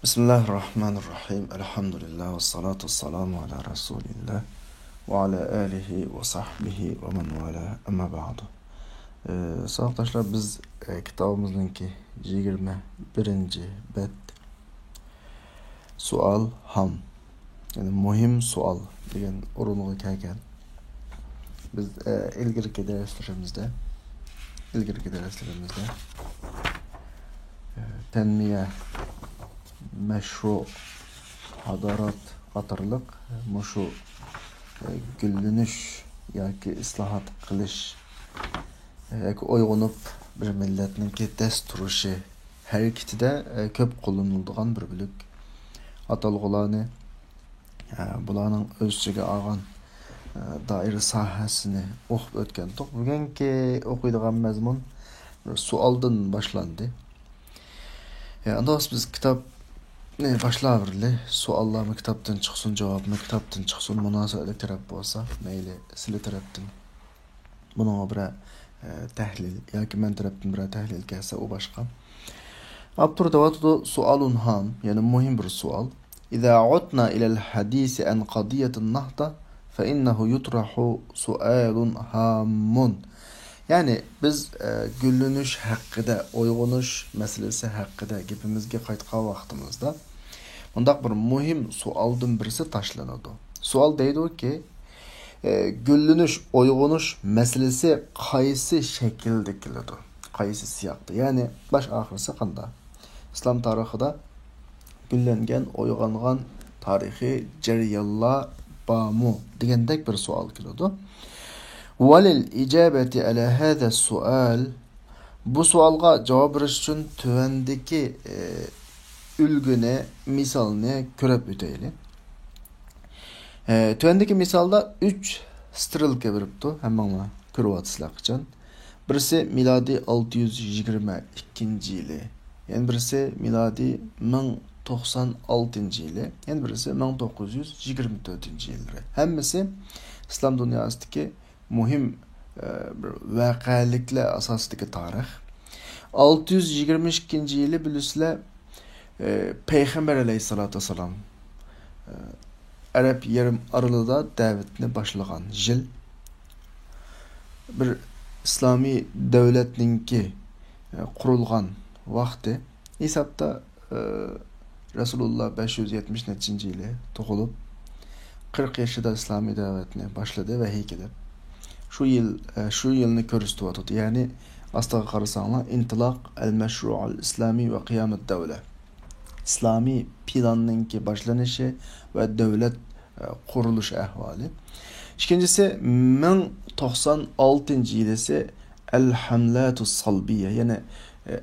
Bismillahirrahmanirrahim. Elhamdülillah ve salatu vesselamu ala Resulillah ve ala alihi ve sahbihi ve men vala amma ba'du. Sağdaşlar biz kitabımızdaki 21. bet sual ham yani muhim sual degan o'ringa kelgan. Biz ilgirki derslerimizde tenmiye meşru hadarat qatorliq mushu güllenish yoki islohot qilish yoki uyg'onib bir millatning dast turishi harakatida ko'p qo'llaniladigan bir bilik atalg'ularni bularning o'z ichiga olgan doira sohasini o'qib o'tgandik. Bugungi o'qiydigan mazmun suoldan boshlandi. Anda biz kitob başlayırlı. Suallar mı kitaptan çıksın, cevap mı kitaptan çıksın, münasebetli taraf olsa, meyli sili taraftan. Bunun bir tahlil, yoki men taraftan bir tahlil gelse o başka. Abdur davatudu sualun ham, yani muhim bir sual. İza utna ilal hadisi an qadiyetin nahda, fe innehu yutrahu sualun hamun. Yani biz güllünüş hakkında, uyg'onish meselesi hakkında gapimizga qaytgan vaqtimizda bundaq bir muhim sualdan birisi tashlanadi. Sual deydi ki, güllünüş, uyg'onish meselesi qaysi shaklda keladi, qaysi siyaqda. Yani baş ahirisi qanday? İslam tarixida gullangan, uyg'ongan tarixiy jarayonlar bormi degandek bir sual keladi. وَلِلْإِجَابَةِ عَلَى هَذَا السُّؤَالِ Bu sualga cevap veriş için tövendeki ülgüne, misalını körep öteyli. Tövendeki misalda 3 strilke veripti. Hemen körüp atısılak için. Birisi miladi 622 yılı. Yani birisi miladi 1096 yılı. Yani birisi 1924 yılları. Hemmisi İslam dünyasındaki muhim vaqaliklar asosidagi tarix. 622 yili bilisizlar Payg'ambar alayhissalatu vassalam Arab yarim orolida da'vatni boshlagan yil. Bir islomiy davlatninki qurilgan vaqti hisobda Rasululloh 570 yili tug'ilib 40 yaşında islomiy da'vatni boshladi vahiy kelib. Şu yılını körüstüvatı. Yani aslında qarasanglar intilaq el-meşru'al islami ve kıyamet devlet. İslami planınki başlanışı ve devlet kuruluş ahvali. İkincisi 1096 yılısı el-hamlatu salbiye. Yani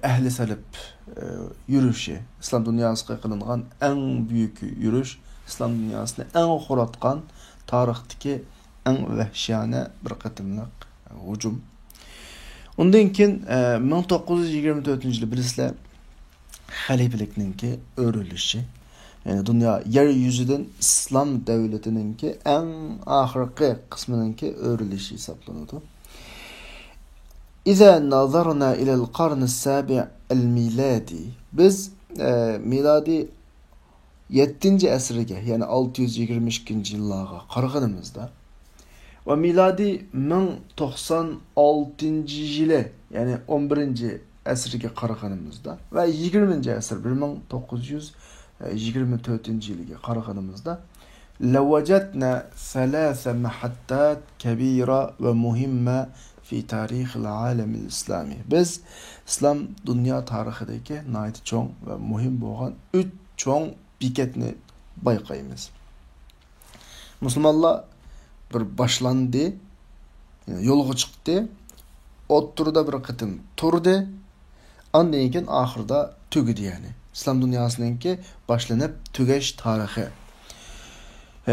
ehli salib yürüyüşü. İslam dünyasına kılınan en büyük yürüyüş. İslam dünyasını en xuratkan tarihteki en vahşiyane bir qatımlıq hücum. Ondan keyin 1924 yılı bilisizlar xalifelikninki örülüşü. Yani dünya yeryüzüden İslam devletininki en ahirki kısmınınki örülüşü hesaplanıyordu. İza nazarna ilal qarn as-sabi' al-miladi. Biz miladi 7. asırga, yani 622 yıllara qarag'animizda ve miladi 1096 yılı, yani 11. asırga qarag'animizda ve 20. asır 1924 yılıga qarag'animizda lawajadna thalatha mahattat kabira ve muhimma fi tarixil alamil islami. Biz İslam dünya tarixidagi nayt çoğ ve muhim bo'lgan 3 çoğ beketni bayqaymiz. Müslümanlar bir başlandı, yani yolga çıktı, oturda bir qıtım turdu, ondan keyin ahirda tugidi yani. İslam dünyasınınki başlanıp tügeş tarihi.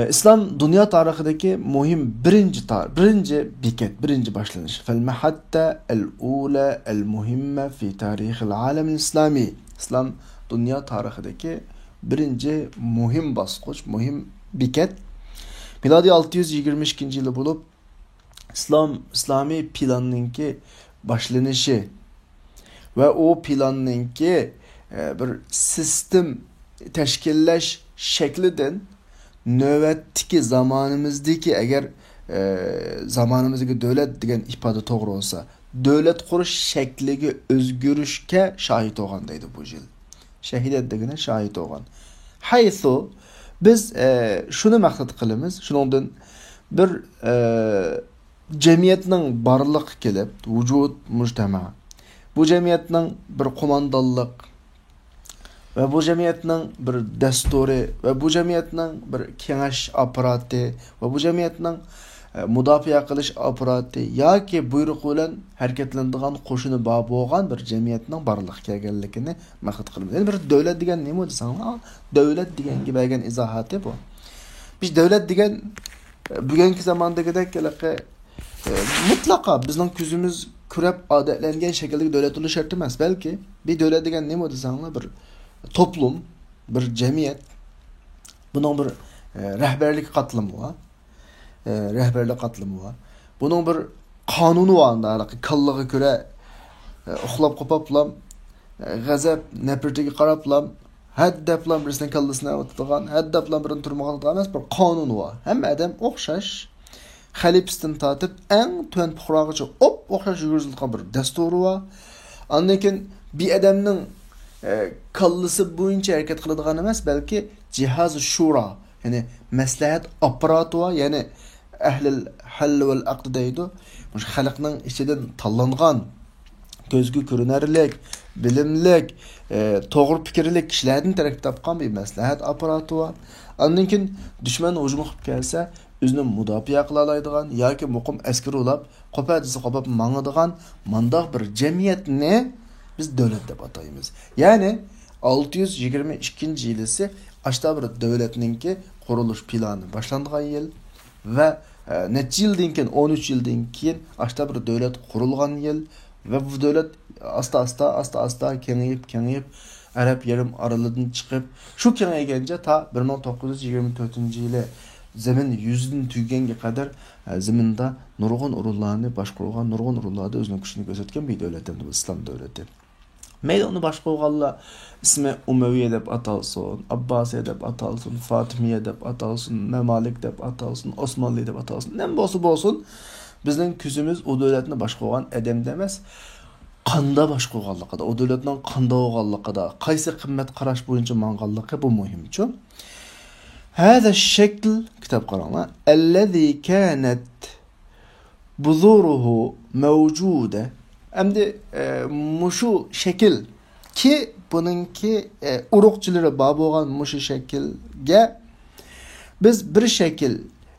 İslam dünya tarixidagi muhim birinci beket, birinci başlanış. Fel mahatta el-ula el-muhimma fi tarixil alamil islami. İslam dünya tarixidagi birinci muhim basqıç, muhim beket miladi 622 yılı bulup İslami planınki başlanışı ve o planınki bir sistem tashkillash shaklidan navbatdagi zamonimizdagi agar zamonimizdagi davlat degan ifoda to'g'ri bo'lsa, davlat qurish shakliga o'zgarishga shohid bo'lgan deydi bu yil. Shahidat degani shohid bo'lgan. Haythu biz shuni maqsad qilamiz, shuningdan bir jamiyatning barliq kelib, vujud mujtama. Bu jamiyatning bir qo'mondonlik ve bu jamiyatning bir dasturi ve bu jamiyatning bir kengash apparati ve bu jamiyatning mudofaa qilish apparati yoki buyruq bilan harakatlanadigan qo'shini bor bo'lgan bir jamiyatning barliq kelganligini maqsad qilamiz. Yani bir davlat degan nima desang, davlat deganga bergan izohati bu. Biz davlat degan bugungi zamondagidek mutlaqo bizning ko'zimiz ko'rib odatlangan shakldagi davlat bo'lishi shart emas, balki bir davlat degan nima desanglar bir toplum, bir jamiyat, bunun bir rehberlik katlamı var. Rehberlik katlamı var. Bunun bir kanunu var. Kallığı göre uxlab qopaplam, gazap, nefretigi qaraplam, haddaplam birisinin kallısına oturgan, haddaplam birini turmağını emas, bir kanunu var. Hem adam oxşaş, xalipstin tatip en tön puxrağıcı oxşaş yürüzülkan bir dasturu var. Anlakin bir adamның kallısı boyunca hareket kıladigan emas, belki cihaz-ı şura, yani maslahat apparati var, yani ahlil hal vel aqd deydi. Muş xalqning ichidan tanlangan, gözgü ko'rinarlik, bilimlik, to'g'ri fikrli kishilardan taraf topgan bir maslahat apparati var. Ondan keyin dushman hujum qilib kelsa, o'zini mudofaa qila oladigan yoki muqim askar ulab, qopadisi qopab mangadigan mandaq bir jamiyatni biz davlat deb ataymiz. Yani 622 yılısı aşta bir devletninki quruluş planı başlandığı yıl ve neçə yıldan keyin 13 yıldan keyin aşta bir devlet qurulgan yıl ve bu devlet asta kengayip Arap yarım aralığından çıkıp şu kengaygence ta 1924 yılı zemin yüzünün tüygenge kadar zeminde nurgun urullarını başkurgan nurgun urullarda özünün güçünü gözetken bir devlet bu İslam devleti. Meyli onu başkurganlar ismi Umayye deb atalsın, Abbasiye deb atalsın, Fatimiye deb atalsın, Memalik deb atalsın, Osmanlı deb atalsın. Ne bolsun bizning ko'zimiz o devletni başkurgan adam demez. Qanda başkurganlıqda, o devletning qanda olganlıqda, qaysi qimmat qarash bo'yicha manganlıqı bu muhimchu. هذا الشكل كتاب قرانا الذي كانت بذوره موجودة أمد مشو شكل ki bununki urukçuları baboğan muşu şekilge biz bir şekil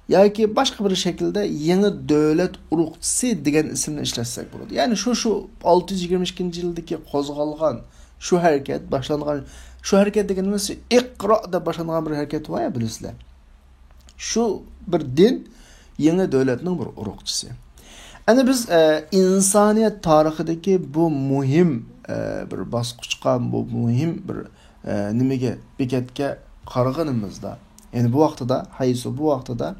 yoki başka bir şekilde yeni devlet urukçusu degan isimni ishlasak bo'ladi. Yani şu 622 yıldaki qo'zg'algan şu hareket başlangan şu hareket deganimiz iqro deb başlangan bir hareket var ya bilasizlar. Şu bir din yeni devletning bir urukçusu. Ana biz insoniyat tarixidagi bu muhim bir bosqichga, bu muhim bir nimaga bekatga qaraganimizda, yani bu vaqtida, bu vaqtida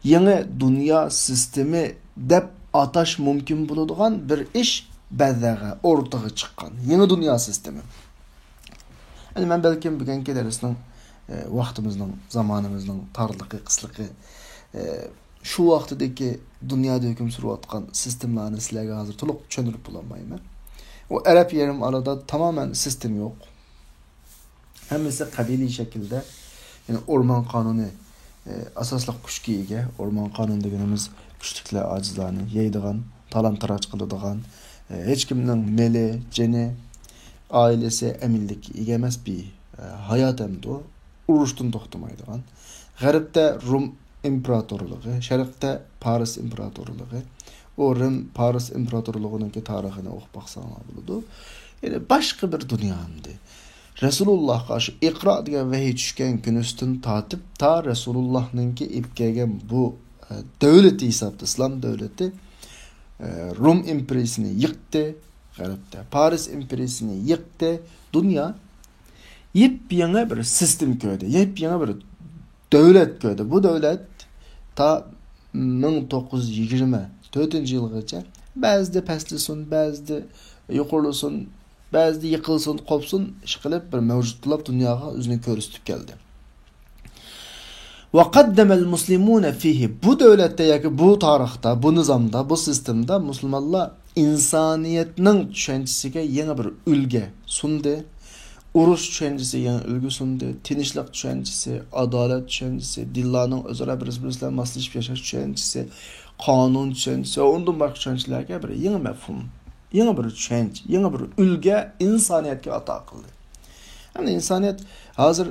yangi dunyo sistemi deb atash mumkin bo'ladigan bir ish bazag'a o'rtaga chiqqan. Yangi dunyo sistemi. Yani men balkim bugungi darsning vaqtimizning, zamonimizning torligi, qislig'i şu vaqtidagi dunyoda hukm surayotgan sistemlarni sizlarga hozir to'liq tushuntirib bo'lmayman. O Arab yarim arada tamamen sistem yok. Hammasi qabiliy shaklda, yani o'rmon qonuni asosli kuchga ega. O'rmon qonuni deganimiz kuchliklar, ojizlarni yeydigan, talon-taroj qiladigan, hech kimning meli, jini, ailesi eminlik ega emas bir hayot hamda urushdan to'xtamaydigan. G'arbda Rum imparatorluğu, Şərqdə Paris imparatorluğu, o Rum Paris imparatorluğunun tarixini oxup baxsanlar buludu. Yani başka bir dünyandı. Resulullah qarşı iqra degan vahiy tushgan kunusdan tatib ta Resulullah'nınki ipkegen bu devleti hesabda İslam devleti Rum imperiyasini yıktı. G'arbda Paris imperiyasini yıktı. Dünya yepyeni bir sistem koydu. Yepyeni bir devlet koydu. Bu devlet ta 1924 yılgacha ba'zida pastlisin, ba'zida yuqorisin, ba'zida yiqilsin, qopsin, ish qilib bir mavjudlab dunyoga o'zini ko'rsatib keldi. Wa qaddama al-muslimuna fihi, bu davlatda yoki bu tarixda, bu nizomda, bu sistemda musulmonlar insoniyatning tushunchasiga yangi bir ulgu sundi. Urush tushunchasi yangi ulgu sundi, tinchlik tushunchasi, adolat tushunchasi, dillarning o'zaro bir-biri bilan moslashib yashash tushunchasi, qonun tushunchasi, undan boshqa tushunchalarga bir yangi mafhum, yangi bir tushuncha, yangi bir ulgu insoniyatga ato qildi. Hamda insoniyat hozir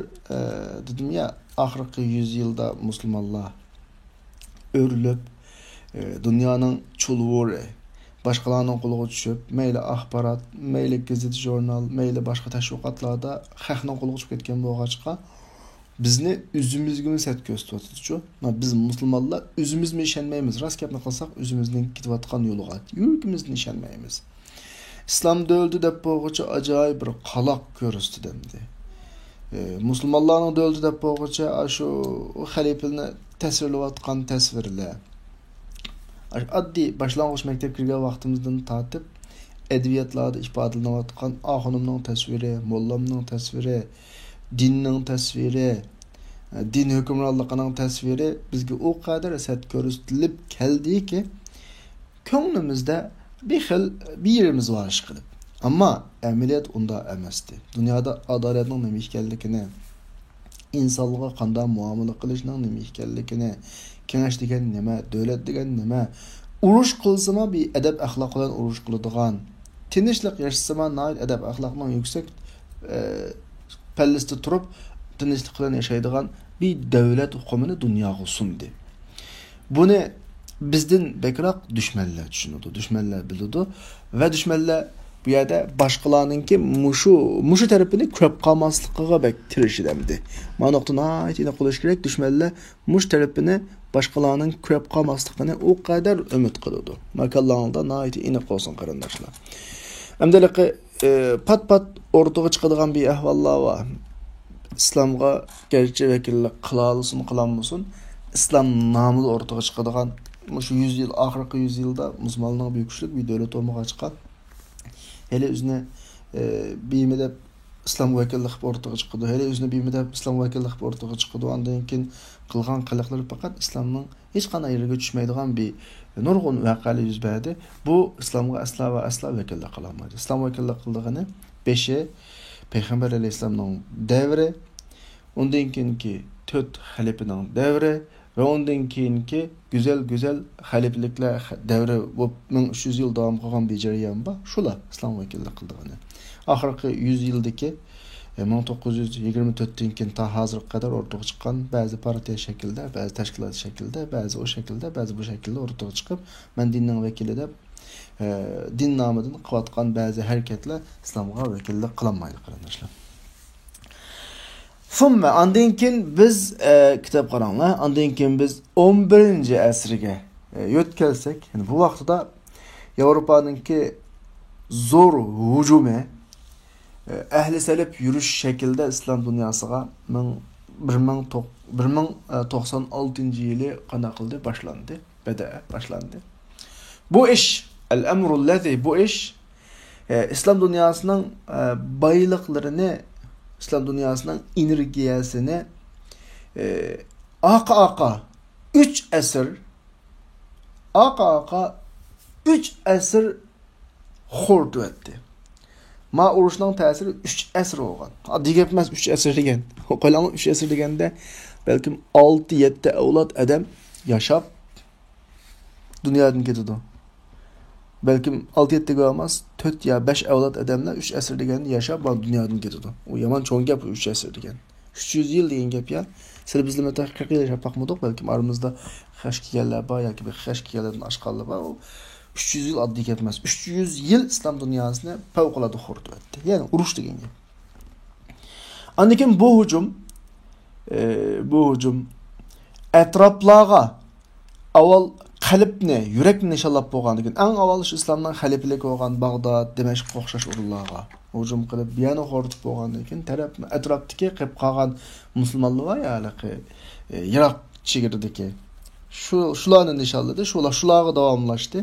dedim ya, oxirgi 100 yilda musulmonlar o'rilib, dunyoning chulvuri başqalarının quluğa düşüb, meyli axbarat, meyli gazet, jurnal, meyli başqa təşviqatlarda xalqның quluğa düşüb ketgan bo'lğaçqa bizni üzümüzgə sət göstərdi. Biz musulmonlar üzümüzmə işənməyimiz, rast gapni qılsaq üzümüzün ketiyotgan yoluğa yürgümüzni işənməyimiz. İslam dövləti dep bo'lğuça ajoyib bir qalaq ko'rsatdi demdi. Musulmonlarning dövləti dep bo'lğuça shu xalifani tasvirlayotgan tasvirlar. Addi başlangıç mektep kirgan vaqtimizdan tartib edebiyatlarda ifodalanayotgan axunumning tasviri, mollamning tasviri, dinning tasviri, din hukmronligining tasviri bizga o qadar sat ko'rsatilib keldiki, ko'nglimizda bir xil bir yerimiz var ish qilib. Ammo amaliyat unda emasdi. Dunyoda adolatning nima ekanligini, insonlarga qanday muomala qilishning nima ekanligini, kengash degan nima, davlat degan nima, urush qilsama bir adab axloq bilan urush qiladigan, tinchlik yashasama noit adab axloqning yuksak pallasida turib tinchlik bilan yashaydigan bir davlat hukumini dunyoga sundi. Buni bizdan bekroq dushmanlar tushunadi, dushmanlar biladi va dushmanlar bu yerda boshqalarningki mushu tarafini ko'p qolmasligiga bek tirishidamdi. Mana nuqtani aytib qo'yish kerak, dushmanlar mush tarafini boshqalarning ko'p qolmasligini o qadar umid qiladi. Makallarda naiti iniq olsin qarindoshlar. Hamdalaqi pat o'rtaga chiqadigan bir ahvollar va islomga garchi vakillik qilalsin, qilanmasin, islom nomida o'rtaga chiqadigan shu 100 yil, oxirgi 100 yilda musulmonlarning büyük kuchlik bir davlat olmoqqa chiqqan. Hele o'zini biyimida islom vakillik o'rtaga chiqdi. Hele o'zini biyimida islom vakillik o'rtaga chiqdi. Ondan keyin qilgan qiliqlari faqat islomning hech qanday yeriga tushmaydigan bir nurg'un voqealar yuz berdi. Bu islomga asla vakillik qilolmaydi. Islom vakillik qildigani 5i payg'ambar alayhisolamning davri, undan keyingi 4 xalifaning davri ve ondan keyingi güzel xalifaliklar davri bu 1300 yil davom qilgan bir jarayon bor. Shular islom vakillik qildigani. Oxirgi 100 yildagi 1924-dan keyin ta hozirga qadar o'rtaga chiqqan ba'zi partiya shaklida, ba'zi tashkilot shaklida, ba'zi o shaklda, ba'zi bu shaklda o'rtaga chiqib, men dinning vakili deb din nomidan qilayotgan ba'zi harakatlar islomga vakillik qilolmaydi qarindoshlar. Sonra ondan keyin biz kitob qaranglar, ondan keyin biz 11-asrga yo'tkalsak, yani bu vaqtda Yevropaninki zo'r hujumi ahli salib yurish shaklda islom dunyosiga 1096-yili qana qildi boshlandi, boshlandi. Bu ish al-amrullazi, bu ish islom dunyosining boyliqlarini, islom dunyosining energiyasini aqa 3 asr xordu etdi. Ma urushning ta'siri 3 asr bo'lgan. Oddiy gap emas 3 asr degan. Qo'ylangan 3 asr deganda balkim 6-7 avlod adam yashab dunyodan ketadi. Balkim 6-7 emas, 4 ya 5 avlod adamlar 3 asr deganda yashab dunyodan ketadi. U yomon cho'ng gap 3 asr degan. 300 yil degan gap ya. Siz bizlar 40 yil yashab boqmadik, balkim aramizda xash kelganlar bor yoki bir xash kelganlardan oshqonlar bor. 300 yil oddiy gap emas. 300 yil islom dunyosini favqulodda xortu etdi. Ya'ni urush degan gap. Andikin bu hujum atroflarga avval qalbni, yurakni nishonlab bo'lgandan keyin eng avval shu islomning xalifaligi bo'lgan Bag'dod, Dimashq o'xshash o'rinlarga hujum qilib, yana xortib bo'lgandan keyin atrofdagi qilib qolgan musulmonlar va ya'ni Iroq chegaradagi shularni nishonladi, shularga davomlashdi.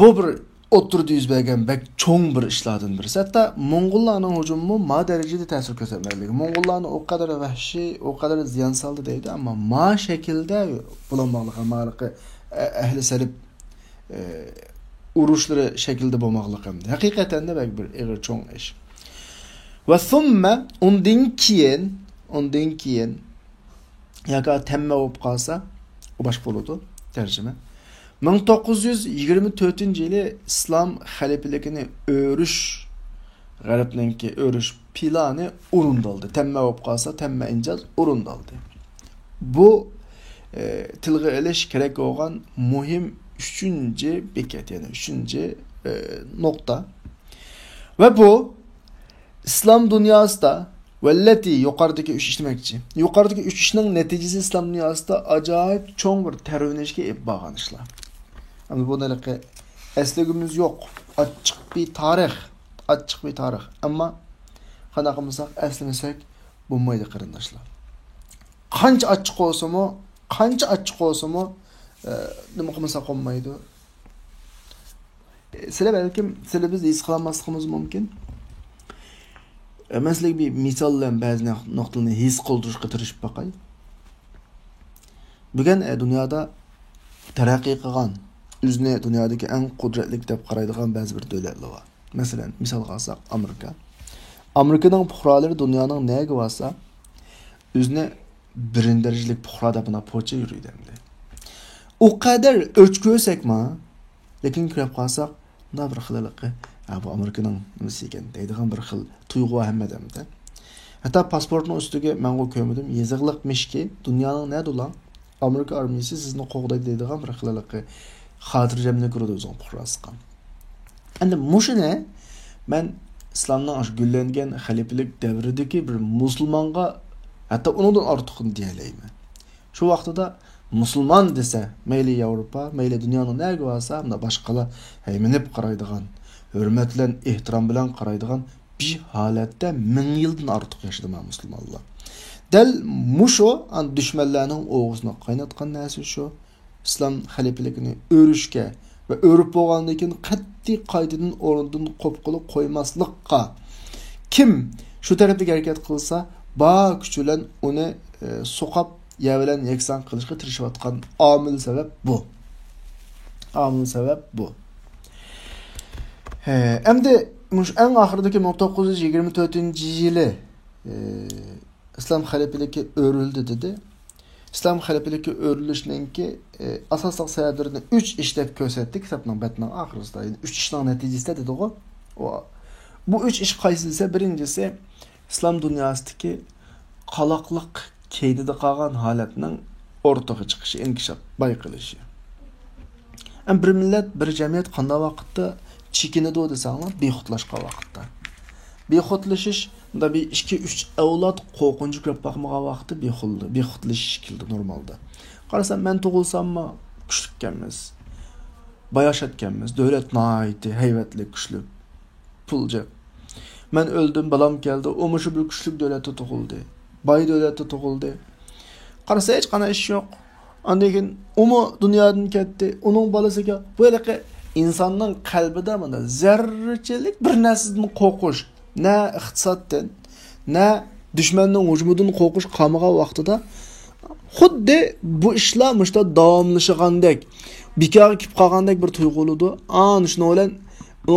Bu bir o'tirdi yuz bergan bek cho'ng bir ishlardan birisi. Hatto Mo'ng'ullarning hujumi ma darajada ta'sir ko'rsatmayligi. Mo'ng'ullarni o kadar vahshiy, o kadar ziyon soldi deydi, ammo ma shaklda bulanmoqligi, ma'laqi ahli salib urushlari shaklda bo'lmoqligi hamda. Haqiqatan da bek bir ig'ir cho'ng ish. Va thumma undan keyin yoki tamma bo'lib qolsa, o bosh bo'ladi tarjima. 1924-yili islom xalifaligini o'rish g'arbninki o'rish plani o'rindaldi. Tamma bo'lib qolsa, tamma injoz o'rindaldi. Bu tilga ilish kerak bo'lgan muhim 3-bekat, ya'ni 3-nuqta. Va bu islom dunyosida vallati yuqoridagi 3 ish demakchi. Yuqoridagi 3 ishning natijasi islom dunyosida ajoyib cho'ng bir tarvinishga olib borgan ishlar. Ama bu nalaqi esligimiz yo'q. Açık bir tarix. Ama qanaqamızaq eslamasak bo'lmaydi qarindoshlar. Qancha açık olsa-mu, nima qilmasak olmaydi. Sizlar balkim biz his qilmasligimiz mumkin. Mesela bir misal bilan ba'zi nuqtalarni his qildirishga tirishib baqay. Bugun dunyoda taraqqiy qilgan o'zini dunyodagi eng qudratli deb qaraydigan ba'zi bir davlatlar bor. Masalan, misol olsak Amerika. Amerikaning fuqarolari dunyoning nega bo'lsa, o'zini birinchi darajalik fuqaro deb pocha yuriydi. O kadar o'chko'sakmi, lekin kirib qolsak, bunda bir xilaliqi, bu Amerikaning nimasi ekan deydigan bir xil tuyg'u hammadamda. Hatta pasportning ustiga men ko'rmadim, yeziqliqmishki, dunyoning neda ulan Amerika armiyasi sizni qo'g'daydi deydigan bir xilaliqi xotirjamlik ko'radi o'zing puhrasqan. Endi mushuni men islomning gullangan xalifalik davridagi bir musulmonga hatto undan ortiqini deyalayman. Shu vaqtida musulmon desa, mayli Yevropa, mayli dunyoning nega bo'lsa, bunda boshqalar hayminib qaraydigan, hurmat bilan, ehtirom bilan qaraydigan bir holatda 1000 yildan ortiq yashadi musulmonlar. Dal musho an dushmanlarning o'g'zini qaynatgan narsa shu. İslam xalifaligini o'rishga va o'rib bo'lgandan keyin qat'iy qoidadan o'rnidan qo'pqilib qo'ymaslikqa kim shu tarafga harakat qilsa, ba kuch bilan uni so'qab ya bilan yakson qilishga tirishayotgan omil sabab bu. Endi mush eng oxiridagi 1924-yili islom xalifaligi o'rildi dedi. İslam xalifaligi o'rilishningki asosiy sabablarini 3 ish deb ko'rsatdik kitobning batning oxirisida. 3 ishning natijasida dedi-ku. Bu 3 ish qaysi desa, birinchisi islom dunyosidagi qaloqliq keydida qolgan holatning o'rtaga chiqishi, inkishop bayqilishi. Bir millat, bir jamiyat qanday vaqtda chekinadi desanglar, bexutlashgan vaqtda. Bexutlashish da bir 2-3 avlod qo'rqinchi kirib baxmagan vaqti bexutlashish kildi normalda. Qarasam men tug'ilsammi kuchlikkanmiz. Bayashatganmiz. Davlat noiti, hayvatli, kuchli, pulja. Men o'ldim, balam keldi. O mushu bir kuchli davlatda tug'ildi. Boy davlatda tug'ildi. Qarasa hech qana ish yo'q. Ondan keyin umu dunyodan ketdi. Uning bolasiga bu yalaqa insonning qalbida mana zarrachilik bir narsadan qo'rqish, na iqtisoddan, na dushmanning hujumidan qo'rqish qolmagan vaqtida xuddi bu ishlar mushta davomlashgandek, bekor kelib qolgandek bir tuyg'uludi. Ana shuni bilan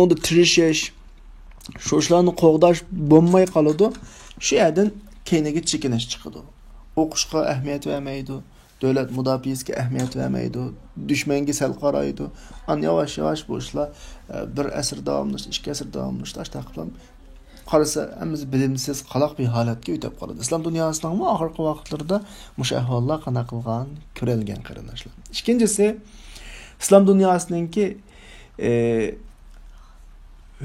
unda tirishish, shu ishlarni qo'g'dash bo'lmay qoladi. Shu yerdan keyingi chekinish chiqadi. O'qishga ahamiyat vermaydi. Davlat mudofiasiga ahamiyat vermaydi. Dushmanga sal qaraydi. An yavaş bu ishlar bir asr davomlashdi, 2 asr davomlashdi. Taqiblam qarasa, hammiz bilimsiz qaloq bir holatga o'tib qoladi. Islom dunyosining oxirgi vaqtlarida mush ahvollar qana qilgan, ko'rilgan qarindoshlar. Ikkinchisi, islom dunyosiningki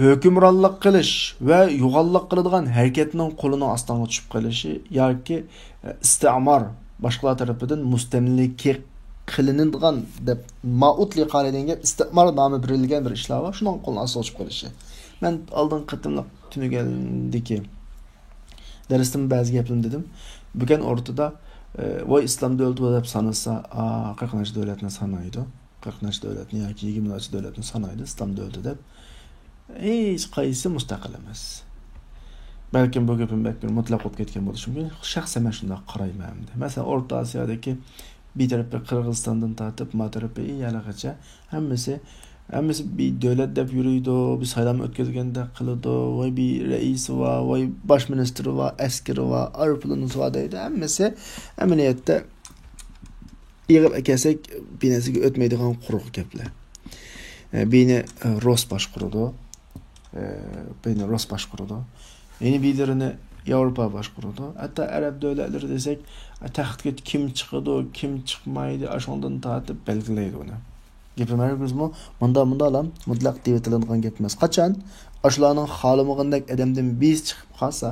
hukmronlik qilish va yo'g'onlik qiladigan harakatning qo'lini ostiga tushib qolishi yoki istimor boshqalar tomonidan mustamlika qilinadigan deb ma'utli qaralingan istimor nomi berilgan bir ishlar bor. Shuning qo'lini ostiga tushib qolishi. Men oldin qitimliq tunigandiki darsdan ba'zi gaplarni dedim. Bugun o'rtada voy islom davlati deb sanasa, qirqinchi davlatni sanaydi. 40 necha davlatni yoki 20 necha davlatni sanaydi islom davlati deb. Hech qaysi mustaqil emas. Balkim bu gapim bir mutlaq bo'lib ketgan bo'lishi mumkin. Shaxsan men shunday qarayman. Masalan, O'rta Osiyodagi bir tarafda Qirg'izistondan tortib, ma tarafga yanagacha hammasi bir davlat deb yuriydi, bir saylam o'tkazganda qiladi, voy bir rais va, voy bosh ministri va, askari va, aeroplanimiz va deydi. Hammasi amaliyotda yig'ib akasak binasiga o'tmaydigan quruq gaplar. Beni Ross boshquradi. Beni Ross boshquradi. Yeni birlerini Avrupa boshquradi. Hatta Arab davlatlari desak, taxtga kim chiqadi, kim chiqmaydi, ashondan tortib belgilaydi uni. Gapirmaymiz-mi? Munda alam mutlaq deb aytiladigan gap emas. Qachon ashlarning xohlamagandek odamdan biz chiqib qolsa,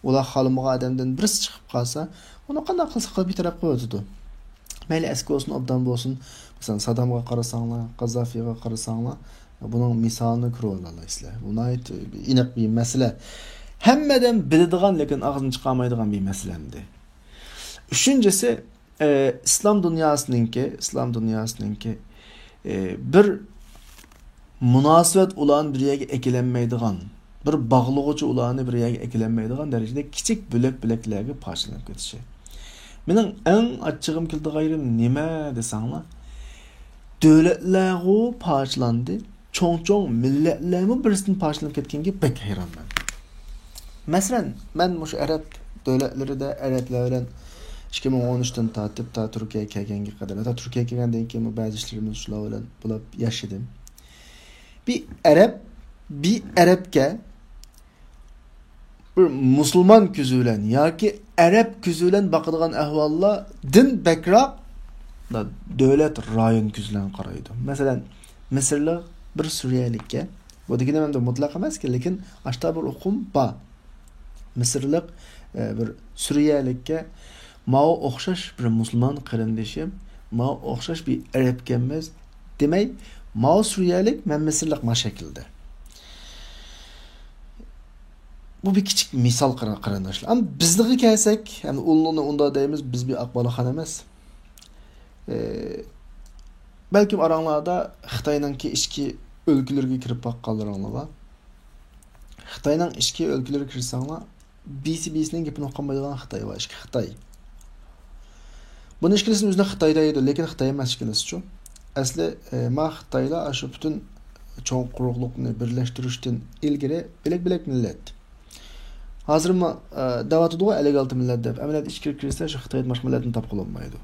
ular xohlamagan odamdan birisi chiqib qolsa, uni qanday qilsa qilib bir tarafga o'tadi. Mayli eski olsun, obdan bo'lsin. Masalan, Saddamga qarasanglar, Qazzafiga qarasanglar, buning misolini ko'rib olasizlar. Bu aniq bir masala. Hammadan biladigan, lekin og'zini chiqarmaydigan bir masalamdi. Üçüncüsü İslam dünyasınınki bir münasebet olan bir yere ekilenmeydiğen, bir bağlıqçı olanı bir yere ekilenmeydiğen derecede küçük böleklerge parçalanıp ketişi. Benim en açığım kildi gayrım nime desanlar? Devletlerge parçalandı, çoğun milletlerimi birisinin parçalanıp ketkengi pek hayran ben. Mesela ben şu Arap devletleri de Araplarla 2013'ten tatip ta Türkiye'ye kelgenge kadar. Hatta Türkiye'ye kelgenden keyin bazı işlerimiz şular bilan bulab yaşadım. Bir Arapga bir Müslüman küzülen yoki Arap küzülen bakadigan ahvollar din bakroq da davlat rayon küzülen qaraydi. Masalan, Misrlik bir Suriyalikka, bu degani ham mutlaq emas, lekin ashta bir uqum bor. Misrlik bir Suriyalikka mao o'xshash bir musulmon qarindishim, mao o'xshash bir arabga emas. Demak, mao suriyalik, men misrlik ma shaklda. Bu bir kichik misol qarindoshlar. Ama bizniga kelsak, yani ulug'ni unda deymiz, biz bir aqbalaxon emas. Balkim aranglarda Xitoyningki ichki o'lkalarga kirib baqqanlaringlar bor. Xitoyning ichki o'lkalariga kirsanglar, BCB'sinin gapini o'qimaydigan Xitoy va ichki Xitoy. Bunun işkilisinin üzerinde Xitay'da yedi, lekin Xitay emas işkilisi şu. Asli ma Xitayla şu bütün çoğun quruqluqni birleştirishdan ilgiri bilek millet. Hazır mı davatıdı o 56 millet deb. Ameliyat içkiri kirse şu Xitay'ın baş milletini tapqılanmaydı.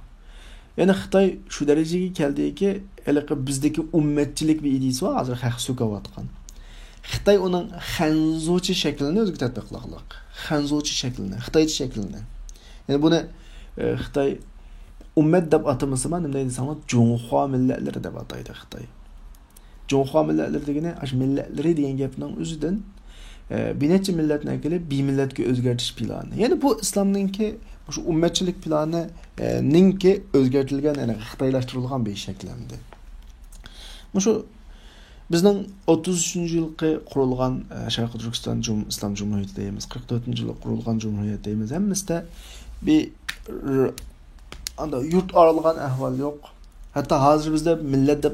Yani Xitay şu dereceye geldi ki bizdeki ummetçilik bir idisi var. Hazır haq sökavatqan. Xitay onun Xanzuchi şeklini özgü tatbiqlaqlıq. Xanzuchi şeklini, Xitaychi şeklini. Yani bunu Xitay ummet deb atımısı mı? Nimde insanlar Cunhua milletleri deb ataydı Xitay. Cunhua milletleri degene aş milletleri deyen gapning özüden bir neçe milletine gelip bir milletke özgertiş planı. Yani bu İslam'nınki şu ummetçilik planı ninki özgertilgen, yani Xitaylaştırılgan bir şeklendi. Bu şu bizning 33. yılki kurulgan Şarkı Türkistan İslam Cumhuriyeti deyimiz, 44. yılı kurulgan Cumhuriyet deyimiz. Hemmizde bir anda yurt aralgan ahval yok. Hatta hazır bizde millet de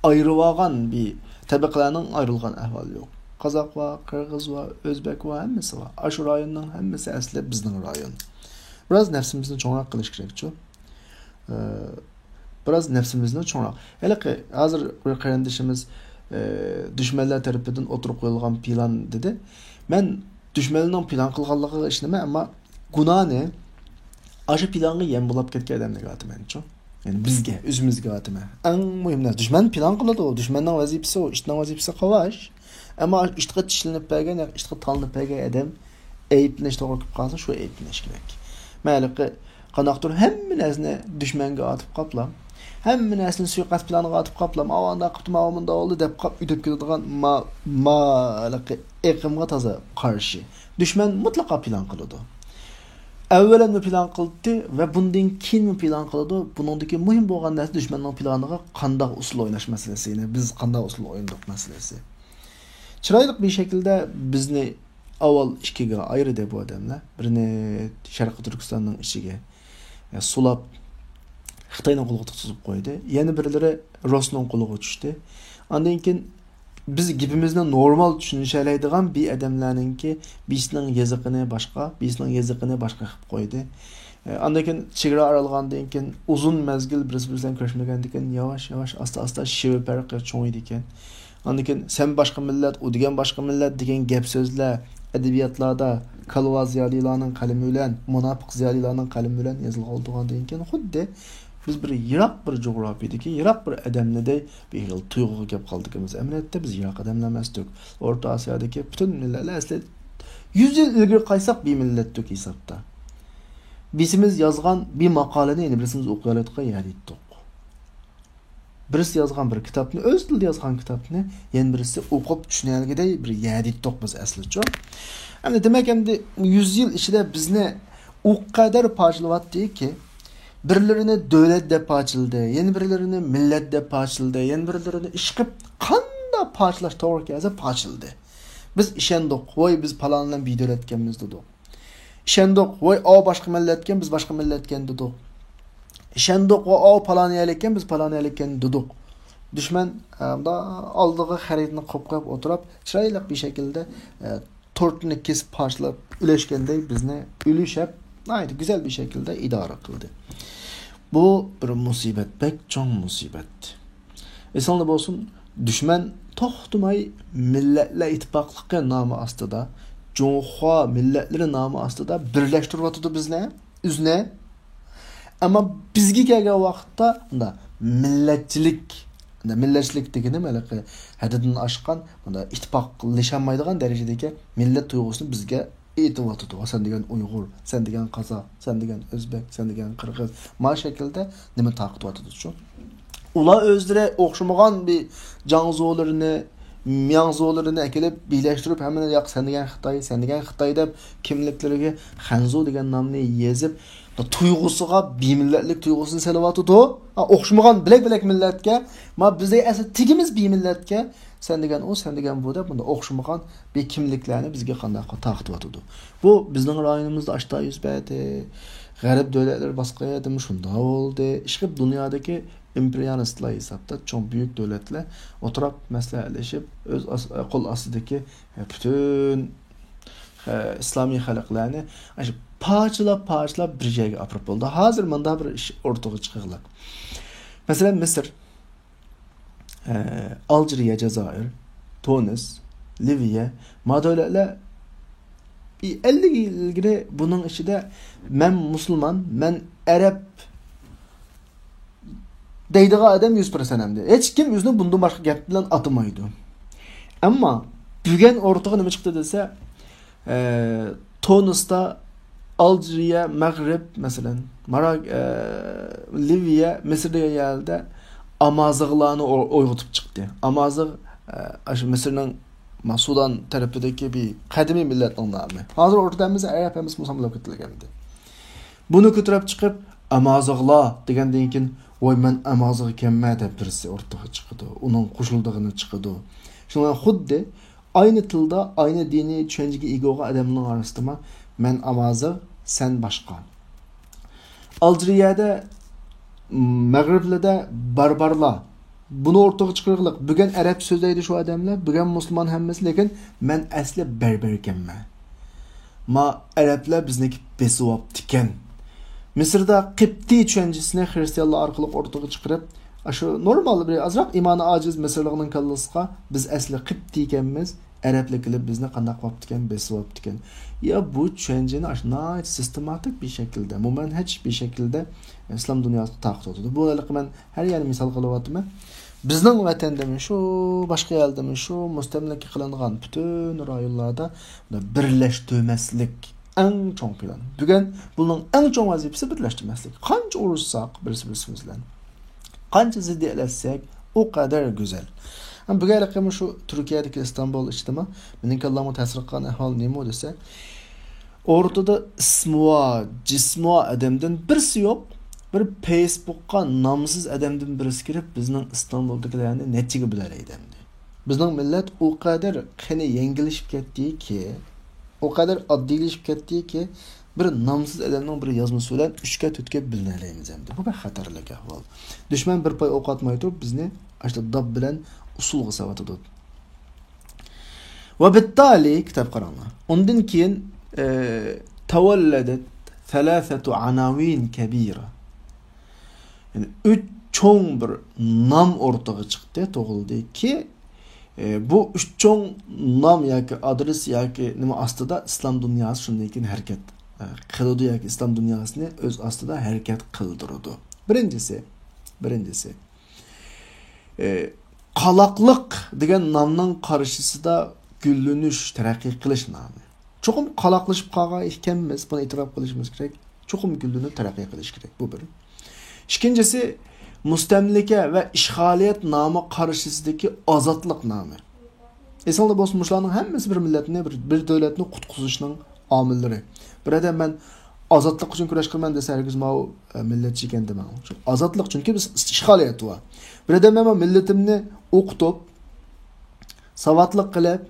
ayrılagan bir tabakalarının ayrılgan ahval yok. Kazak var, Kırgız var, Özbek var, hemmisi var. Aşı rayonunun hemmisi asli bizning rayon. Biraz nefsimizni çoğunluk kılış gerekçi. Biraz nefsimizni çoğunluk. Hele ki hazır bir kardeşimiz düşmanlar tarafından oturup koyulgan plan dedi. Ben düşmanlardan plan kılganlığı işleme ama günah ne? Aşı planı yem bulup ketken adamla gatımınca. Yani bizge, özümüzge gatıma. En mühim ne? Düşman plan kıladı o. Düşmanın vazifesi o. İşten vazifesi kavaş. Ama işte tişlenip bergen, işte tanınıp bergen adam eyipline işte korkup kalsın, şu eyipline işkilek. Maliki qanaqdır hemminesini düşmanga atıp qaplam. Hemminesini suiqasd planıga atıp qaplam. Avanda qıptım avamında oldu dep qap üdüp ketadigan maliki eqimga taza qarşı. Düşman mutlaka plan qılıdı. Evvelen mi plan qıldı ve bundan keyin mi plan qılıdı? Bunundaki mühim bolgan narsa düşmanning planıga qandaq usul oynash masalasi. Yani biz qandaq usul oynadık masalasi. Çıraylık bir şekilde bizni avval ikiga ayrı bu adamlar. Birini Şarkı Türkistan'ın içige sulap Xitoyning qo'liga tutib qo'ydi. Yana birlari Rossning qo'liga tushdi. Ondan keyin biz gibimizni normal tushunishlaydigan bir odamlarningki bizning yoziqini boshqa, bizning yoziqini boshqa qilib qo'ydi. Ondan keyin chegara aralgandan keyin uzun mezgil biz bilan ko'rishmagandan keyin yavash asta shivi farqi cho'ng'iydi ekan. Ondan keyin sen boshqa millat, u degan boshqa millat degan gap so'zlar adabiyotlarda kalva ziyolilarning qalami bilan, munofiq ziyolilarning qalami bilan yozilgandan keyin xuddi biz bir yiroq bir coğrafiyadaki yiroq bir adamlarday bir yıl tuyg'uga kelib qoldikimiz. Amaliyotda biz yiroq odamlar emasdik. O'rta Osiyodagi butun millatlar asli 100 yil ilgari qaysak bir millatdik hisobda. Bizimiz yozgan bir maqolani endi birisimiz o'qiyotgan yaditdik. Birisi yozgan bir kitobni, o'z tilida yozgan kitobni yana birisi o'qib tushunadiganday bir yaditdik biz aslicha. Endi demak endi 100 yil ichida bizni o kadar parçalavatdiki birilerini devlet deb açıldı, yeni birilerini millet deb açıldı, yeni birilerini işkip kanda parçalaş doğru keze açıldı. Biz işendik, vay biz palanla bir devletkenimiz dedik. İşendik, vay o başka milletken biz başka milletken dedik. İşendik, o palan yerlikken biz palan yerlikken dedik. Düşman da aldığı xaritini qo'yib oturup chiroyli bir şekilde tortini kesip parçalab üleşkende bizni ülüşep haydi güzel bir şekilde idare kıldı. Bu bir musibet, pek çok musibet. Esanlı olsun, düşman toxtumay milletler ittifaqlıqı namı astıda, Cumhuriyet milletleri namı astıda birleştirip bizni, üzne. Ama bizge kelgan vaqtda milletçilik degeni malaqi haddidan oshgan, bunda ittifoqlashamaydigan darajadagi millat tuyg'usini bizga e'tib atadi. Sen degan Uyg'ur, sen degan Qozoq, sen degan O'zbek, sen degan Qirg'iz, ma shaklda nima taqib atadi shu. Ular o'zlari o'xshamagan bir Jiangzou'larini, Miangzou'larini kelib birlashtirib, hamma yoq sen degan Xitoy deb kimliklariga Hanzhou degan nomni yezib, tuyg'usiga bir millatlik tuyg'usini selib atadi. O'xshamagan bilak millatga, ma bizga asl tigimiz bir millatga sen degan o, sen degan bu deb bunda o'xshamagan bir kimliklarni bizga qanday taqib atadi. Bu bizning rayonimizda ashta yuz berdi. G'arb davlatlar boshqa yerda shunda bo'ldi. Ishqib dunyodagi imperialistlar hisobda çok büyük devletler oturup maslahatlashib öz qo'l ostidagi bütün İslami xalqlarni parçalab bir joyga olib bo'ldi. Hozir menda bir ish o'rtaga chiqadi. Masalan Misr, Algeriya, Jazoir, Tunis, Liviya, madavlatlar 50 yil ilgari bunun ichida men musulmon, men arab deydigan adam 100% hamdi. Hech kim o'zini bundan boshqa gap bilan atamaydi. Ammo bugun o'rtaga nima chiqdi desa, Tunisda, Algeriya, Mag'rib, masalan, Liviya, Misrda yerda amazig'larni uyg'otib chiqdi. Amazigh shu Misrning Sudan tarafidagi bir qadimiy millatning nomi. Hozir o'rtamizda arabimiz musammalab ketilgandi. Buni ko'tarib chiqib amazig'lar degandan keyin voy men amazigh ekanman deb birisi o'rtaga chiqadi. Uning qo'shildig'ini chiqadi. Shunga xuddi aynı tilda, aynı dini tushunchaga ega bo'lgan odamlar orasida men amazigh, sen boshqa. Aljeriyada, Mag'riblarda barbarlar buni o'rtaga chiqarliq. Bugun arab so'zlaydi shu odamlar, bugun musulmon hammasi, lekin men asli barbar ekanman. Ma arablar bizniki besivobdi ekan. Misrda Qibti tushunchasini xristianlar orqali o'rtaga chiqarib, shu normal bir azroq imoni ojiz Misrlikning kallasiga biz asli Qibti ekanmiz, arablar kelib bizni qanday qilibdi ekan, besivobdi ekan. Ya bu tushunchani ashunday sistematik bir shaklda, mumanhaj bir shaklda islom dunyosida taqib o'tadi. Bu haqida men har yil misol qilyapman. Bizning vatandami shu, boshqa yerdami shu mustamlaka qilingan bütün rayonlarda birlashtirmaslik eng chong plan. Bugun buning eng chong vazifasi birlashtirmaslik. Qancha urushsak birimiz bilan, qancha ziddiyatlasak o kadar güzel. Ama bu gayriqim şu Türkiye'deki İstanbul içtima, mening kallamı ta'sir qilgan ahvol nima desa, ortada ismuva, jismuva adamdan birisi yo'q. Bir Facebook'ka namsız adamdan birisi kirib bizning İstanbuldagilarni nechiga bilar edimdi. Bizning millat o kadar qani yengilishib ketdiki, o kadar oddiylashib ketdiki, bir namsız adamning bir yozmasi bilan 3ga 4ga bilinaleymiz endi. Bu bir xatarlik ahvol. Dushman bir pay o'q atmay turib bizni ashta dab bilan usulga savatadi. Va bittali kitap qaranglar. Ondan keyin tavalladat thalathatu anawin kabira. Yani 3 çoğun bir nam ortaga chiqdi, tug'ildi ki bu 3 çoğun nam yoki adres yoki nima ostida islom dunyosi shunday keyin harakat qiladi yoki islom dunyosini o'z ostida harakat qildiradi. Birinchisi qalaqliq degan nomning qarshisida gullanish, taraqqiy qilish nomi. Cho'qim qalaqlashib qolgan ekanmiz, buni e'tirof qilishimiz kerak. Cho'qim gullanib taraqqiy qilish kerak. Bu bir. İkincisi mustamlika va ishg'oliyat nomi qarshisidagi ozodlik nomi. Esonda bo'lsin, mushlarning hammasi bir millatni, bir davlatni qutqizishning omillari. Birada men ozodlik uchun kurash qilman desa, hargiz men millatchi ekan demang. Ozodlik chunki biz ishg'oliyat va birada men millatimni o'qitib, savodlik qilib,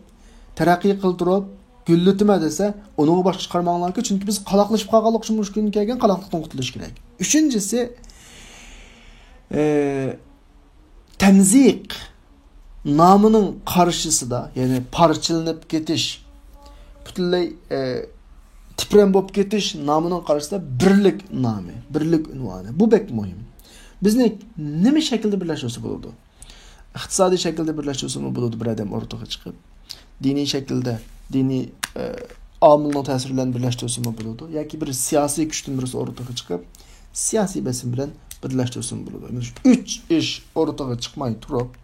taraqqiy qildirib, gullatma desa, uning boshqa chiqarmanglarki, chunki biz qalaqlashib qolganlik uchun mushkun kelgan qalaqlikdan qutulish kerak. Üçüncüsü temzik namının karşısında, yani parçalanıp ketiş, bütünley tipren bop ketiş namının karşısında birlik namı, birlik ünvanı. Bu bek mühim. Biz ne şekilde birleşiyorsa bulurdu? İktisadi şekilde birleşiyorsa mı bulurdu bir adam ortaya çıkıp? Dini şekilde, dini amılının tesirlerini birleştiriyorsa mı bulurdu? Ya ki bir siyasi güçtün birisi ortaya çıkıp, siyasi besin bilen birleştirsin bulundu. 3 iş ortaya çıkmay turup,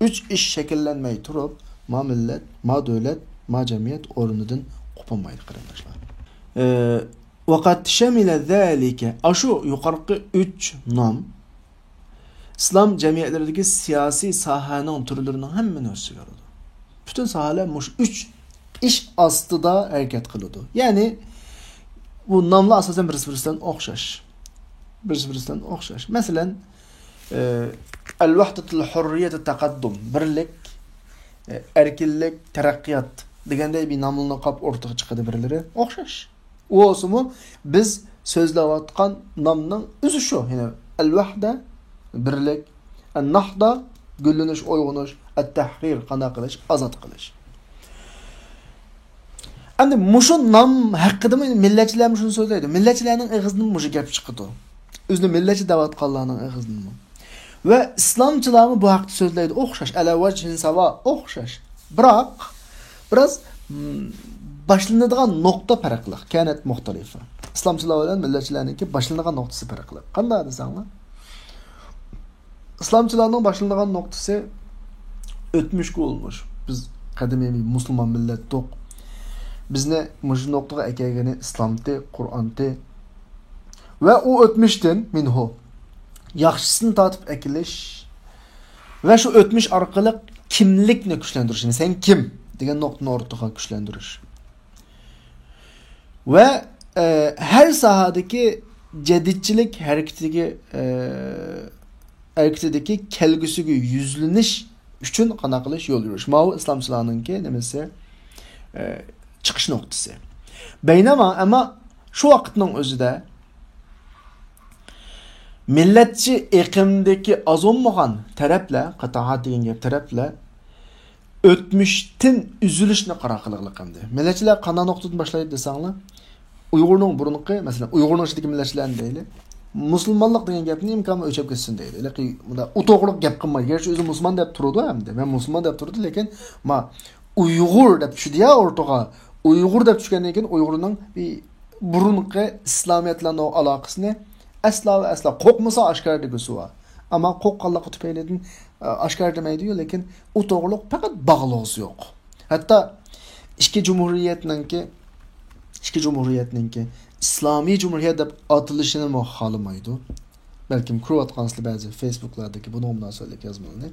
3 iş şekillenmeyi turup, ma millet, ma devlet, ma cemiyet ornudan kopamaydı arkadaşlar. Vakat şemile zalike, aşu yukarıki 3 nam, İslam cemiyetlerindeki siyasi sahanın türlerinin hemen ölçüyor oldu. Bütün sahalar 3 iş astıda hareket kılıyordu. Yani bu namla asasen birisinden okşaş. Birisinden okşaş. Mesela el-vahdatul hurriyet taqaddum, birlik, erkinlik, terakkiyat degende bir namlını kap ortaya çıkadı birileri. Okşaş. O olsun mu biz sözlevatkan namның özü şu. Yani el-vahda birlik, el-nahda güllünüş, oygunish, el-tahrir qana qilish, azat qilish. Endi mushu nam haqida millatchilar shuni so'zlaydi. Millatchilarning ig'zidan mushu gap chiqadi. O'zini millatchi davatqanlarning ig'zidan. Va islomchilarni bu haqda so'zlaydi. O'xshash, ala vajhin sava, o'xshash. Biroq biraz boshlanadigan nuqta farqli, kanat muxtalifa. Islomchilar bilan millatchilarningki boshlanadigan nuqtasi farqli. Qanday desanglar? İslamçılarning boshlanadigan nuqtasi o'tmishga olmuş. Biz qadimiy musulmon millat to'q. Bizni mushun nuqtaga akagani islomda, Qur'onda va u o'tmishdan minhu yaxshisini tatib akilish va shu o'tmish orqali kimlikni kuchlantirish. Sen kim degan nuqtani o'rtaga kuchlantirish. Va her sahadagi jadidchilik hareketideki kelgüsüge yüzleniş üçün qana qilish yo'l yurish. Mavi islomchilarningki nimasi chiqish nuqtasi. Baynama ama şu vaqtning o'zida millatchi iqimdagi azonmagan taraflar, qatoat degan gap taraflar o'tmishdan üzülishni qara qilig'liqindi. Millatchilar qana nuqtadan boshlaydi desanglar, Uyg'urning burunqi, masalan, Uyg'urning ichidagi millatchilarni deyli. Musulmonlik degan gapni imkoni o'chab ketsin deydi. Lekin bunda u to'g'ri gap qilmaydi. Gerçi o'zi musulmon deb turdi hamda. Men musulmon deb turdi, lekin ma Uyg'ur deb tushdi-ya o'rtaga. Uyg'ur deb tushgandan keyin Uyg'urning burunqi islomiyat bilan aloqasini aslo va aslo qo'qmasa oshkor degisi va. Ammo qo'qqanligi tufaylidan oshkor demaydi-yu, lekin u to'g'riliq faqat bog'liqsi yo'q. Hatto ikki jumhuriyatninki İslami Cumhuriyet deb atilishini xohlamaydi. Balkim ko'rayotgansizlar ba'zi Facebook'lardagi bu nomdan so'zlab yozmalarni.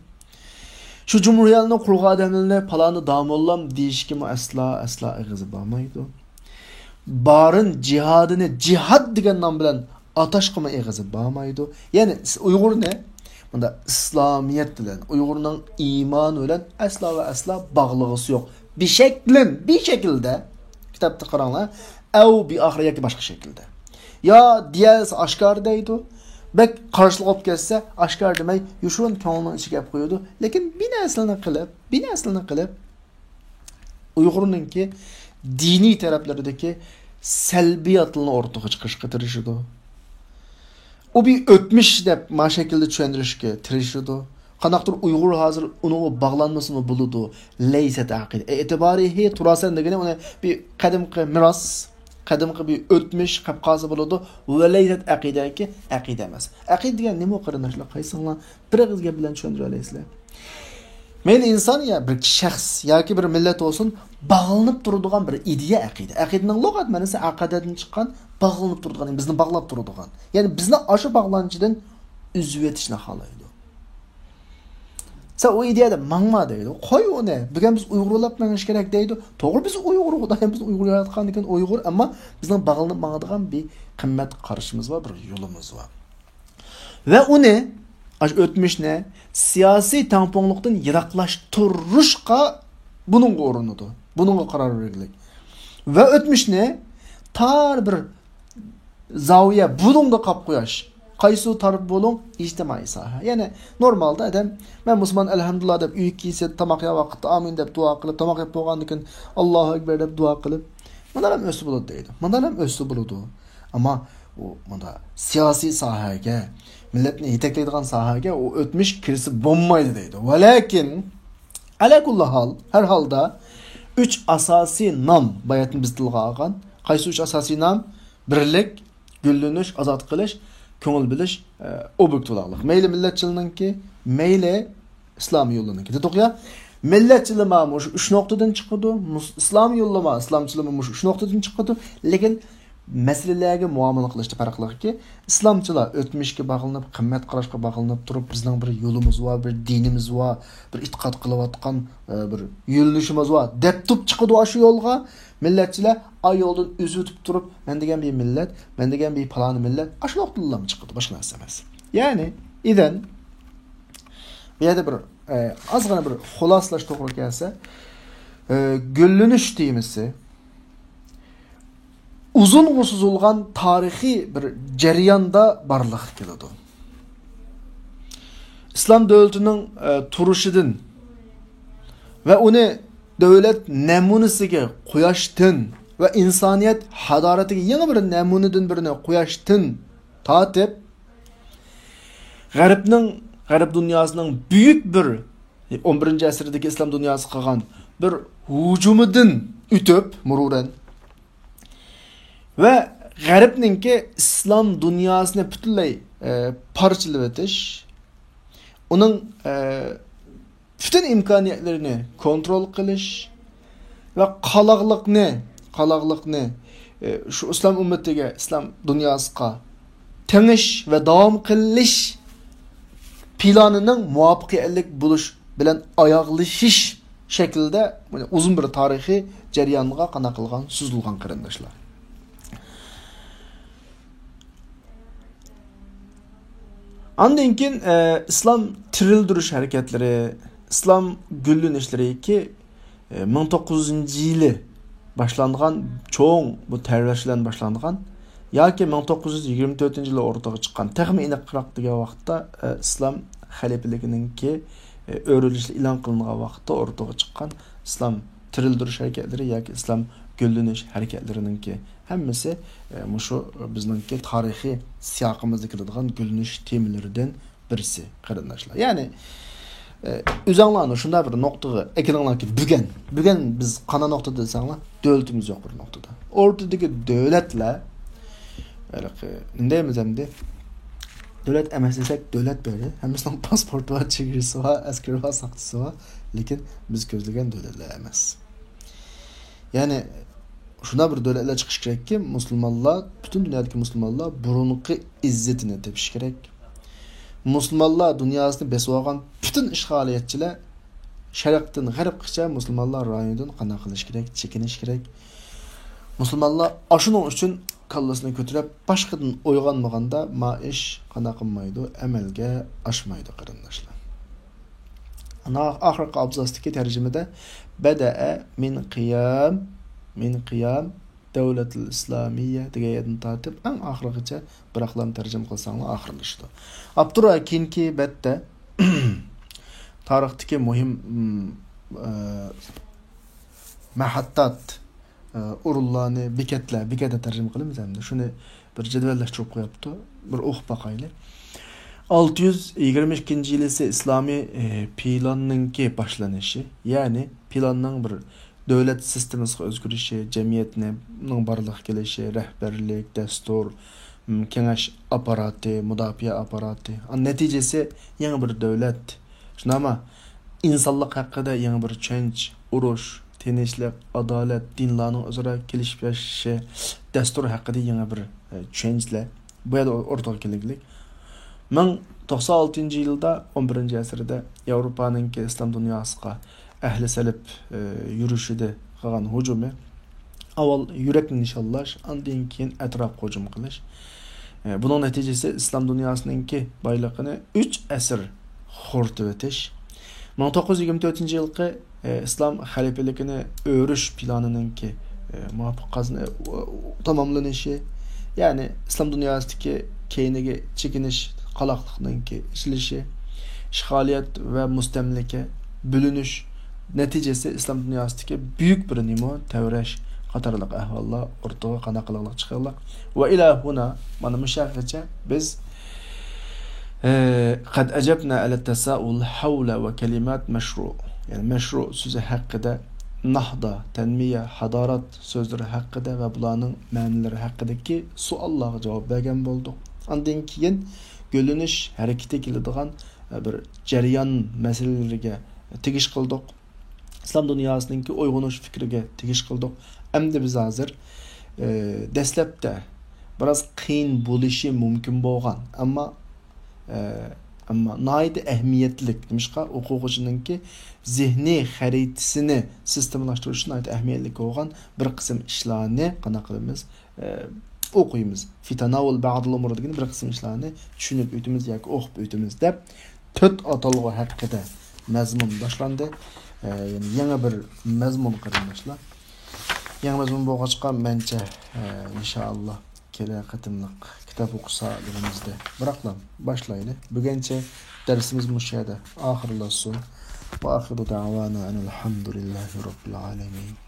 Shu Cumhuriyatni qurgan odamlarni palani damollam deyishga asla ig'izi bo'lmaydi. Barin jihadini jihad degan nom bilan atashqima ig'izi bo'lmaydi. Ya'ni Uyg'urni bunda İslamiyet bilan, Uyg'urning iymoni bilan asla va asla bog'lig'isi yo'q. Bir şekilde kitapda qaranglar, ev bir ahire yoki boshqa şekilde. Ya diyesi aşkar deydi. Bek karşılık olib kelsa aşkar demay, yuşun ko'nglining ichiga olib qo'yadi. Lekin bir narsani qilib Uyg'urninki diniy taraflaridagi salbiyatlarni o'rtaga chiqarishga tirishadi. O bir ötmüş deb ma şekilde tushuntirishga tirishadi. Qanaqdir Uyg'ur hozir uni bog'lanmasini buludu. Layset aqid. E'tibarihi turasan degani uni bir qadimgi miros, qadimgi bir ötmüş qapqasi buludu. Va layset aqidaki aqida emas. Aqid degan nima qarinishlar qaysinglar bir og'iz gap bilan tushuntira olasizlar. Meyli insan ya bir şəxs yoki bir millet olsun bağlanıp durduğun bir ideya aqida. Aqidaning lug'at ma'nosi aqidadan chiqqan, bağlanıp durduğun, bizni bağlab durduğun. Yani bizni aşı bağlanıcıdan üzüb etishni xohlaydi. Sen o ideyada mangma deydi. Qo'y uni. Bugun biz Uyg'urlab menish kerak deydi. To'g'ri biz Uyg'ur, Xudoyim biz Uyg'ur yaratgan ekan Uyg'ur, ammo bizning bağlanıp mangadigan bir qimmat qarashimiz var, bir yo'limiz var. Ve uni o'tmishni siyosiy tamponlikdan yiroqlashtirishga buning o'rnidir. Buningga qaror verilgan. Va o'tmishni tar bir zaviya buningda qolib qo'yish. Qaysi taraf bo'ling ijtimoiy soha. Ya'ni normalda adam men musulmon alhamdulillah deb uy kiysa tamoq ye vaqtda amin deb duo qilib, tamoq yeb bo'lgandan keyin Allohu akbar deb duo qilib, bundan ham o'sib bo'ladi deydi. Bundan ham o'sib bo'ladi. Ammo u bunda siyosiy sohaga milletni yetaklaydigan sohaga o o'tmish kirisi bo'lmaydi deydi. Va lekin ala kulli hal har holda 3 asosiy nom bayatni biz tilga olgan. Qaysi 3 asosiy nom? Birlik, gullanish, ozod qilish, ko'ngil bilish, obyektivlik. Mayli millatchilikningki, mayli islom yo'lininki. Dedik ya, millatchilik mana shu 3 nuqtadan chiqadi, islom yo'llama, islomchilik mana shu 3 nuqtadan chiqadi, lekin meselelerge muamele qilishda farqliki, islomchilar o'tmishga bog'lanib, qimmat qarashga bog'lanib turib, bizning bir yo'limiz var, bir dinimiz var, bir e'tiqod qilayotgan bir yo'lishimiz var deb turib chiqadi shu yo'lga. Millatchilar ay yo'ldan o'zib turib, men degan bir millat, men degan bir falon millat, shu nuqtadan chiqadi, boshqa narsa emas. Ya'ni, idan bu yerda bir ozgina bir xuloslash to'g'ri kelsa, gullanish temisi uzun suzulgan tarihi bir jarayonda barliq keladi. İslam devletinin turuşidan ve uni devlet namunasiga qo'yashdan ve insoniyat hadoratiga yangi bir namunadan birini qo'yashdan tortib G'arb dunyosining büyük bir 11. asrdagi islom dunyosi qilgan bir hujumidan o'tib mururan ve G'arbninki islom dunyosini butunlay parchalab o'tish, uning bütün imkoniyatlarini kontrol qilish ve qaloqliqni şu islom ummatiga, islom dunyosiga tengish ve davom qilish planining muvaffaqiyatli bo'lish bilan oyoqlashish shaklida uzun bir tarixiy jarayonga qana qilgan, suzilgan qarindoshlar. Ondan keyin islom tirildirish harakatları, islom gullanishları ki 1900-yili boshlangan cho'ng bu tarvishlar boshlangan yoki 1924-yili o'rtaga chiqqan texmi aniqroq degan vaqtda islom xalifaligininki o'rilishli e'lon qilingan vaqtda o'rtaga chiqqan islom tirildirish harakatlari yoki islom gullanish harakatlarininki hammasi shu bizningki tarixiy siyoqimizda kiradigan gullanish temalaridan birisi qarindoshlar. Ya'ni o'zinglarni shunday bir nuqtaga ekininglarki bugun biz qana nuqtada desanglar, davlatimiz yo'q bir nuqtada. O'rtadagi davlatlar deymiz endi davlat emas desak davlat böyle. Hammasining pasporti va chegarasi va askari va saqchisi va lekin biz ko'zlagan davlatlar emas. Ya'ni shunday bir davlatlar chiqish kerakki, musulmonlar, butun dunyodagi musulmonlar burunqi izzetini tepish kerak. Musulmonlar dunyosini besib olgan butun ishg'oliyatchilar sharqdan g'arbgacha musulmonlar rayonidan qana qilish kerak, chekinish kerak. Musulmonlar shuning uchun kallasini ko'tarib boshqadan o'yg'onmaganda ma ish qana qilmaydi, amalga oshmaydi qarindoshlar. Ana oxirgi abzasdagi tarjimada bada'a min qiyam Devletul İslamiye degan yerdan tartib eng oxirigacha biraqlam tarjima qilsanglar oxirlashdi. Abdurra keyingi betda tarixdagi muhim mahattat urullarni bekatda tarjima qilamiz endi. Shuni bir jadvallashtirib qo'yapti. Bir o'qib baqaylik. 622 yıl ise İslami planninki başlanışı, yani planның bir devlet sistemisi özgürüşü, cemiyetinin barlıq gelişi, rehberlik, destur, kengaş aparatı, müdafiye aparatı. Neticesi yeni bir devlet. Şuna ama insanlık hakkında yeni bir change, uruş, tinchlik, adalet, dinlarning o'zaro kelishib yashashi, dastur haqida yeni bir change'lar bu yerda o'rtaga kelaylik. 1996 yılda 11. asırda Avrupa'nın İslam dünyasına ehli selip yürüyüşüde kalan hücumu avval yürekli nişanlaş, ondan keyin etraf hücum qilish. Bunun neticesi İslam dünyasının baylığını 3 asır hortib etish. 1924 yılki İslam halifelikini örüş planının muvaffaqiyatini tamamlanışı, yani İslam dünyasındaki keyinigi çekiniş qalaqlıqnınki işlişi, işgaliyet ve mustemlike, bölünüş neticesi İslam dünyasındaki büyük bir nimo tevreş qatarlıq ahvallar ortaga qanaqlıq çıxırlıq. Ve ila huna mana müşahhaça biz qad ajabna ala tasaul hawla ve kelimat meşru. Yani meşru sözü haqqında nahda, tenmiye, hadarat sözleri haqqında ve bularning ma'nilari haqqidagi suallarga javob bergan boldik. Ondan keyin gölünüş harekete kiladigan bir jarayon masalalariga tegish qildik. İslam dünyasınınki uyg'unish fikriga tegish qildik. Endi biz hozir dastlabda biroz qiyin bo'lishi mumkin bo'lgan, ammo naydi ehmiyetlik demişqa o'quvchininki zihni xaritasini sistemlashtirish naydi ehmiyetlik bo'lgan bir qism ishlarni qana qilamiz o'qiymiz. Fitanavul ba'dul umur degan bir qism ishlarni tushunib o'timiz yoki o'qib o'timiz deb 4 atalg'u haqida mazmun boshlandi. Yani yana bir mazmun qarindoshlar. Yangi mazmun bo'lg'achqa mencha inshaalloh kelay qatimliq kitob o'qisa elimizda. Biroqlar boshlaylik. Buguncha darsimiz mushada oxirlasin. Va axiru da'vana alhamdulillahi robbil alamin.